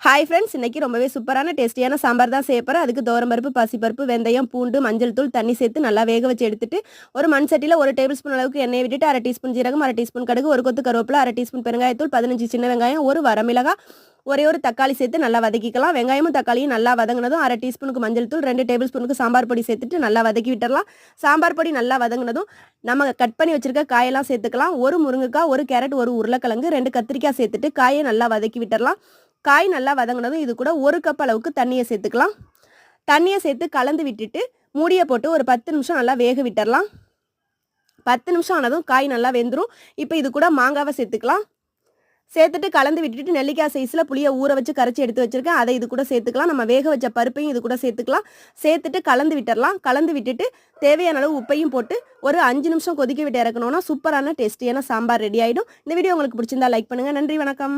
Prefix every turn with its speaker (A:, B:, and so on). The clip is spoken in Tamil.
A: ஹாய் ஃப்ரெண்ட்ஸ், இன்னைக்கு ரொம்பவே சூப்பரான டேஸ்டியான சாம்பார் தான் செய்ய போகிறேன். அதுக்கு துவரம்பருப்பு, பாசிப்பருப்பு, வெந்தயம், பூண்டு, மஞ்சள் தூள், தண்ணி சேர்த்து நல்லா வேக வச்சு எடுத்துட்டு ஒரு மண் சட்டியில் 1 டேபிள் ஸ்பூன் அளவுக்கு எண்ணெயை விட்டுட்டு 1/2 டீஸ்பூன் ஜீரகம், 1/2 டீஸ்பூன் கடுகு, 1 கொத்து கருவேப்பிலை, 1/2 டீஸ்பூன் பெருங்காயத்தூள், 15 சின்ன வெங்காயம், 1 வரமிளகாய், ஒரே ஒரு தக்காளி சேர்த்து நல்லா வதக்கிக்கலாம். வெங்காயமும் தக்காளியும் நல்லா வதங்கினதும் 1/2 டீஸ்பூனுக்கு மஞ்சள் தூள், 2 டேபிள் ஸ்பூனுக்கு சாம்பார் பொடி சேர்த்துட்டு நல்லா வதக்கி விட்டுறலாம். சாம்பார் பொடி நல்லா வதங்கினதும் நம்ம கட் பண்ணி வச்சிருக்க காயெல்லாம் சேர்த்துக்கலாம். 1 முருங்கைக்காய், 1 கேரட், 1 உருளைக்கிழங்கு, 2 கத்திரிக்காய் சேர்த்துட்டு காயை நல்லா வதக்கி விட்டுறலாம். காய் நல்லா வதங்கினதும் இது கூட 1 கப் அளவுக்கு தண்ணியை சேர்த்துக்கலாம். தண்ணியை சேர்த்து கலந்து விட்டுட்டு மூடியை போட்டு ஒரு 10 நிமிஷம் நல்லா வேக விட்டுறலாம். 10 நிமிஷம் ஆனதும் காய் நல்லா வெந்துடும். இப்போ இது கூட மாங்காவை சேர்த்துக்கலாம். சேர்த்துட்டு கலந்து விட்டுட்டு நெல்லிக்காய் சைஸில் புளியை ஊற வச்சு கரைச்சி எடுத்து வச்சுருக்கேன், அதை இது கூட சேர்த்துக்கலாம். நம்ம வேக வச்ச பருப்பையும் இது கூட சேர்த்துக்கலாம். சேர்த்துட்டு கலந்து விட்டுறலாம். கலந்து விட்டுட்டு தேவையான அளவு உப்பையும் போட்டு ஒரு 5 நிமிஷம் கொதிக்க விட்டு இறக்கணும்னா சூப்பரான டேஸ்டியான சாம்பார் ரெடி ஆகிடும். இந்த வீடியோ உங்களுக்கு பிடிச்சிருந்தா லைக் பண்ணுங்கள். நன்றி, வணக்கம்.